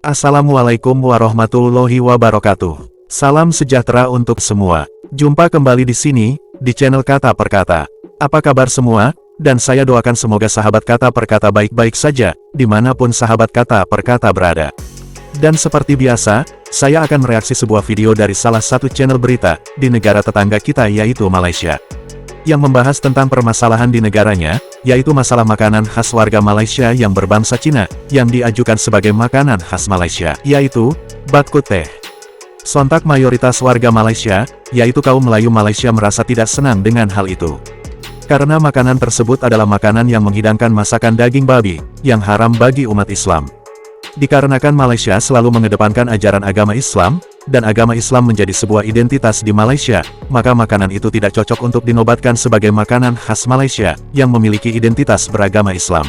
Assalamualaikum warahmatullahi wabarakatuh. Salam sejahtera untuk semua. Jumpa kembali di sini, di channel Kata Per Kata. Apa kabar semua? Dan saya doakan semoga sahabat Kata Per Kata baik-baik saja, dimanapun sahabat Kata Per Kata berada. Dan seperti biasa, saya akan mereaksi sebuah video dari salah satu channel berita, di negara tetangga kita yaitu Malaysia. Yang membahas tentang permasalahan di negaranya, yaitu masalah makanan khas warga Malaysia yang berbangsa Cina, yang diajukan sebagai makanan khas Malaysia, yaitu bak kut teh. Sontak mayoritas warga Malaysia, yaitu kaum Melayu Malaysia merasa tidak senang dengan hal itu. Karena makanan tersebut adalah makanan yang menghidangkan masakan daging babi, yang haram bagi umat Islam. Dikarenakan Malaysia selalu mengedepankan ajaran agama Islam, dan agama Islam menjadi sebuah identitas di Malaysia, maka makanan itu tidak cocok untuk dinobatkan sebagai makanan khas Malaysia, yang memiliki identitas beragama Islam.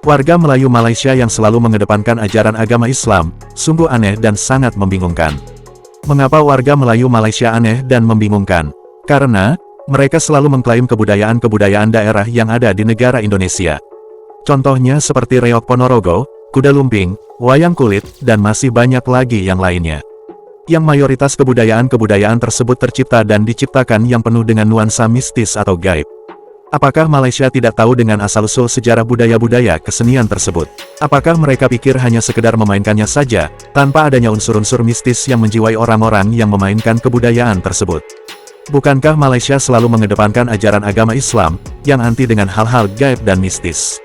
Warga Melayu Malaysia yang selalu mengedepankan ajaran agama Islam, sungguh aneh dan sangat membingungkan. Mengapa warga Melayu Malaysia aneh dan membingungkan? Karena, mereka selalu mengklaim kebudayaan-kebudayaan daerah yang ada di negara Indonesia. Contohnya seperti reok Ponorogo, kuda lumping, wayang kulit, dan masih banyak lagi yang lainnya. Yang mayoritas kebudayaan-kebudayaan tersebut tercipta dan diciptakan yang penuh dengan nuansa mistis atau gaib. Apakah Malaysia tidak tahu dengan asal-usul sejarah budaya-budaya kesenian tersebut? Apakah mereka pikir hanya sekedar memainkannya saja, tanpa adanya unsur-unsur mistis yang menjiwai orang-orang yang memainkan kebudayaan tersebut? Bukankah Malaysia selalu mengedepankan ajaran agama Islam, yang anti dengan hal-hal gaib dan mistis?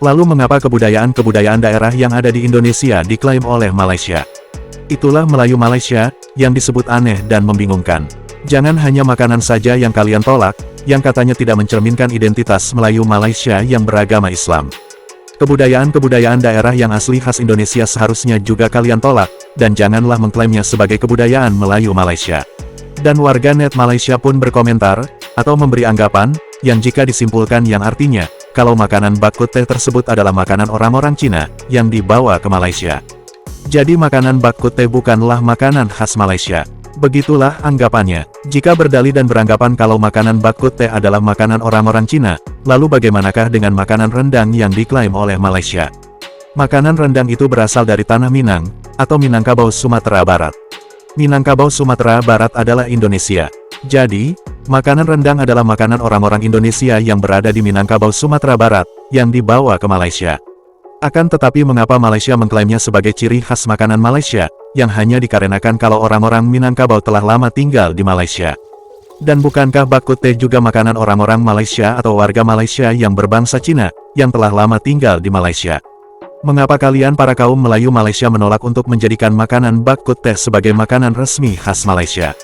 Lalu mengapa kebudayaan-kebudayaan daerah yang ada di Indonesia diklaim oleh Malaysia? Itulah Melayu Malaysia, yang disebut aneh dan membingungkan. Jangan hanya makanan saja yang kalian tolak, yang katanya tidak mencerminkan identitas Melayu Malaysia yang beragama Islam. Kebudayaan-kebudayaan daerah yang asli khas Indonesia seharusnya juga kalian tolak, dan janganlah mengklaimnya sebagai kebudayaan Melayu Malaysia. Dan warganet Malaysia pun berkomentar, atau memberi anggapan, yang jika disimpulkan yang artinya, kalau makanan bak kut teh tersebut adalah makanan orang-orang Cina, yang dibawa ke Malaysia. Jadi makanan bak kut teh bukanlah makanan khas Malaysia. Begitulah anggapannya. Jika berdalih dan beranggapan kalau makanan bak kut teh adalah makanan orang-orang Cina, lalu bagaimanakah dengan makanan rendang yang diklaim oleh Malaysia? Makanan rendang itu berasal dari tanah Minang, atau Minangkabau Sumatera Barat. Minangkabau Sumatera Barat adalah Indonesia. Jadi, makanan rendang adalah makanan orang-orang Indonesia yang berada di Minangkabau Sumatera Barat, yang dibawa ke Malaysia. Akan tetapi mengapa Malaysia mengklaimnya sebagai ciri khas makanan Malaysia, yang hanya dikarenakan kalau orang-orang Minangkabau telah lama tinggal di Malaysia? Dan bukankah bak kut teh juga makanan orang-orang Malaysia atau warga Malaysia yang berbangsa Cina, yang telah lama tinggal di Malaysia? Mengapa kalian para kaum Melayu Malaysia menolak untuk menjadikan makanan bak kut teh sebagai makanan resmi khas Malaysia?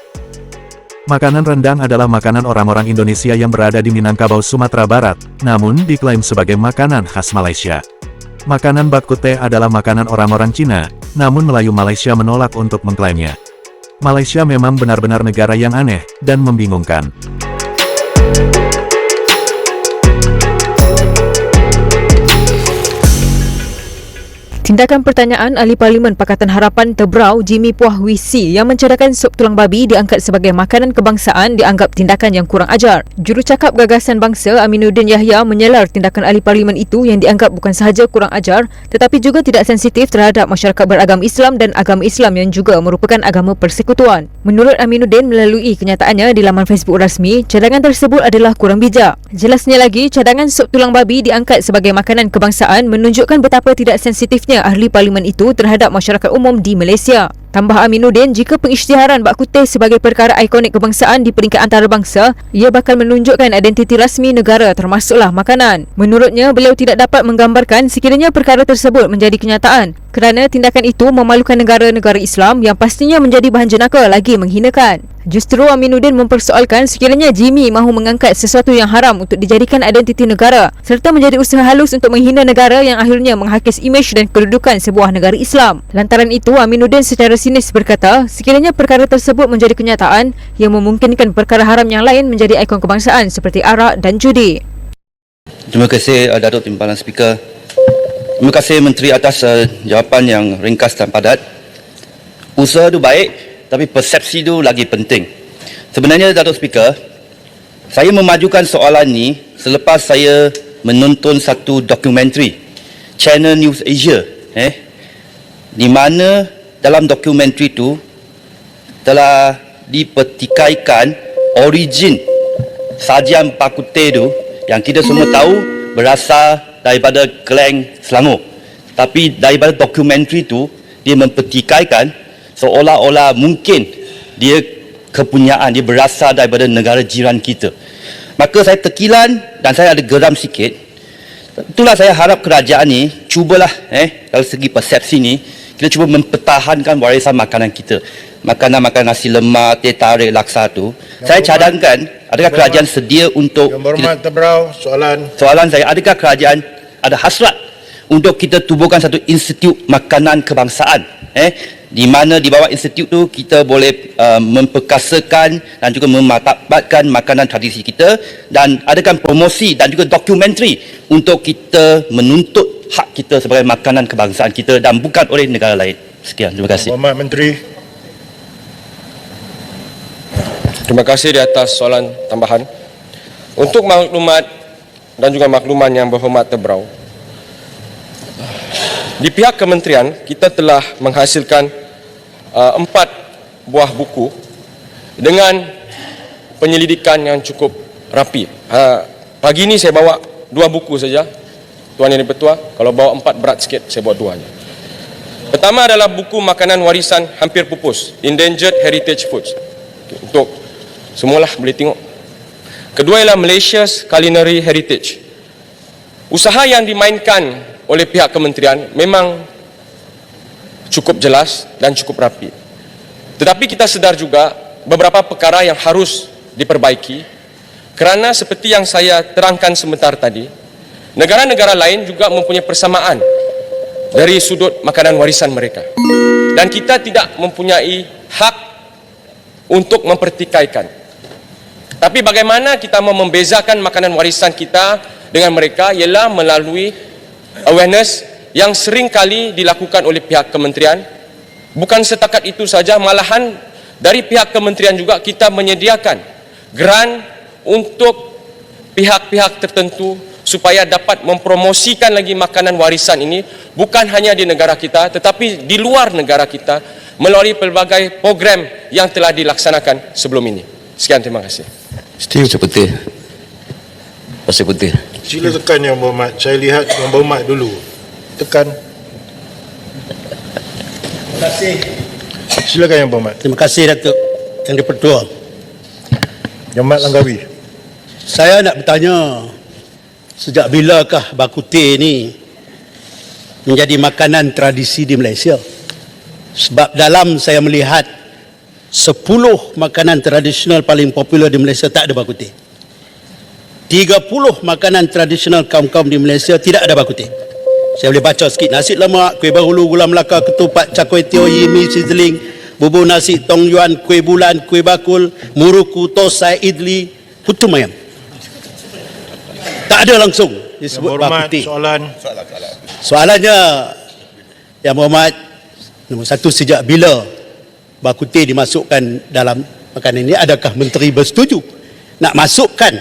Makanan rendang adalah makanan orang-orang Indonesia yang berada di Minangkabau Sumatera Barat, namun diklaim sebagai makanan khas Malaysia. Makanan bak kut teh adalah makanan orang-orang Cina, namun Melayu Malaysia menolak untuk mengklaimnya. Malaysia memang benar-benar negara yang aneh, dan membingungkan. Tindakan pertanyaan Ahli Parlimen Pakatan Harapan Tebrau Jimmy Puah Wisi yang mencadangkan sup tulang babi diangkat sebagai makanan kebangsaan dianggap tindakan yang kurang ajar. Jurucakap Gagasan Bangsa Aminuddin Yahya menyelar tindakan Ahli Parlimen itu yang dianggap bukan sahaja kurang ajar tetapi juga tidak sensitif terhadap masyarakat beragama Islam dan agama Islam yang juga merupakan agama persekutuan. Menurut Aminuddin melalui kenyataannya di laman Facebook rasmi, cadangan tersebut adalah kurang bijak. Jelasnya lagi, cadangan sup tulang babi diangkat sebagai makanan kebangsaan menunjukkan betapa tidak sensitifnya Ahli Parlimen itu terhadap masyarakat umum di Malaysia. Tambah Aminuddin, jika pengisytiharan bak kut teh sebagai perkara ikonik kebangsaan di peringkat antarabangsa, ia bakal menunjukkan identiti rasmi negara termasuklah makanan. Menurutnya, beliau tidak dapat menggambarkan sekiranya perkara tersebut menjadi kenyataan kerana tindakan itu memalukan negara-negara Islam yang pastinya menjadi bahan jenaka lagi menghinakan. Justru Aminuddin mempersoalkan sekiranya Jimmy mahu mengangkat sesuatu yang haram untuk dijadikan identiti negara serta menjadi usaha halus untuk menghina negara yang akhirnya menghakis imej dan kedudukan sebuah negara Islam. Lantaran itu, Aminuddin secara sinis berkata, sekiranya perkara tersebut menjadi kenyataan yang memungkinkan perkara haram yang lain menjadi ikon kebangsaan seperti arak dan judi. Terima kasih Datuk Timbalan Speaker. Terima kasih Menteri atas jawapan yang ringkas dan padat. Usaha itu baik, tapi persepsi itu lagi penting. Sebenarnya Datuk Speaker, saya memajukan soalan ini selepas saya menonton satu dokumentari Channel News Asia di mana dalam dokumentari itu telah dipertikaikan origin sajian Bak Kut Teh itu yang kita semua tahu berasal daripada Klang Selangor. Tapi daripada dokumentari itu dia mempertikaikan seolah-olah mungkin dia kepunyaan dia berasal daripada negara jiran kita. Maka saya terkilan dan saya ada geram sikit. Itulah saya harap kerajaan ni cubalah dari segi persepsi ni kita cuba mempertahankan warisan makanan kita. Makanan-makanan nasi lemak, teh tarik, laksa tu. Saya cadangkan, adakah kerajaan sedia untuk... Yang Berhormat Tebrau, Soalan saya, adakah kerajaan ada hasrat untuk kita tubuhkan satu institut makanan kebangsaan? Di mana di bawah institut tu kita boleh memperkasakan dan juga memartabatkan makanan tradisi kita, dan adakan promosi dan juga dokumentari untuk kita menuntut hak kita sebagai makanan kebangsaan kita dan bukan oleh negara lain. Sekian, terima kasih. Berhormat Menteri. Terima kasih di atas soalan tambahan. Untuk maklumat dan juga makluman yang berhormat Tebrau, di pihak kementerian kita telah menghasilkan 4 buah buku dengan penyelidikan yang cukup rapi. Pagi ini saya bawa 2 buku saja, Tuan Yang Di-Pertua. Kalau bawa 4 berat sikit, saya bawa 2 saja. Pertama adalah buku makanan warisan hampir pupus, Endangered Heritage Foods. Untuk semualah boleh tengok. Kedua ialah Malaysia's Culinary Heritage. Usaha yang dimainkan oleh pihak kementerian memang cukup jelas dan cukup rapi. Tetapi kita sedar juga beberapa perkara yang harus diperbaiki, kerana seperti yang saya terangkan sebentar tadi, negara-negara lain juga mempunyai persamaan dari sudut makanan warisan mereka. Dan kita tidak mempunyai hak untuk mempertikaikan. Tapi bagaimana kita mau membezakan makanan warisan kita dengan mereka ialah melalui awareness yang sering kali dilakukan oleh pihak kementerian. Bukan setakat itu saja, malahan dari pihak kementerian juga kita menyediakan grant untuk pihak-pihak tertentu supaya dapat mempromosikan lagi makanan warisan ini bukan hanya di negara kita tetapi di luar negara kita melalui pelbagai program yang telah dilaksanakan sebelum ini. Sekian, terima kasih. Pasir Putih. Pasir Putih. Sila tekan Yang Berhormat. Saya lihat Yang Berhormat dulu. Tekan. Terima kasih. Silakan Yang Berhormat. Terima kasih Datuk Yang Di-Pertua. Yang Mat Langkawi. Saya nak bertanya, sejak bilakah Bak Kut Teh ni menjadi makanan tradisi di Malaysia? Sebab dalam saya melihat 10 makanan tradisional paling popular di Malaysia tak ada Bak Kut Teh. 30 makanan tradisional kaum-kaum di Malaysia tidak ada Bak Kut Teh. Saya boleh baca sikit. Nasi lemak, kuih bahulu, gula melaka, ketupat, cak kuih teo, yimi, sizzling, bubur nasi, tong yuan, kuih bulan, kuih bakul, muruku, tosai, idli, putu mayam. Tak ada langsung disebut Bak Kut Teh. Soalannya, Yang Berhormat, nombor 1, sejak bila Bak Kut Teh dimasukkan dalam makanan ini? Adakah Menteri bersetuju nak masukkan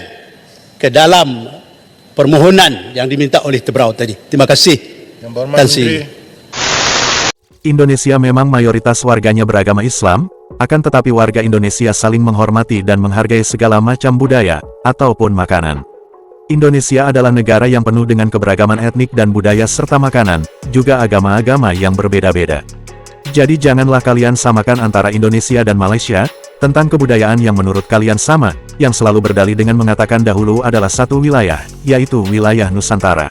ke dalam permohonan yang diminta oleh Tebrau tadi? Terima kasih. Yang Berhormat Tan Sri. Menteri. Indonesia memang mayoritas warganya beragama Islam, akan tetapi warga Indonesia saling menghormati dan menghargai segala macam budaya ataupun makanan. Indonesia adalah negara yang penuh dengan keberagaman etnik dan budaya serta makanan, juga agama-agama yang berbeda-beda. Jadi janganlah kalian samakan antara Indonesia dan Malaysia, tentang kebudayaan yang menurut kalian sama, yang selalu berdalih dengan mengatakan dahulu adalah satu wilayah, yaitu wilayah Nusantara.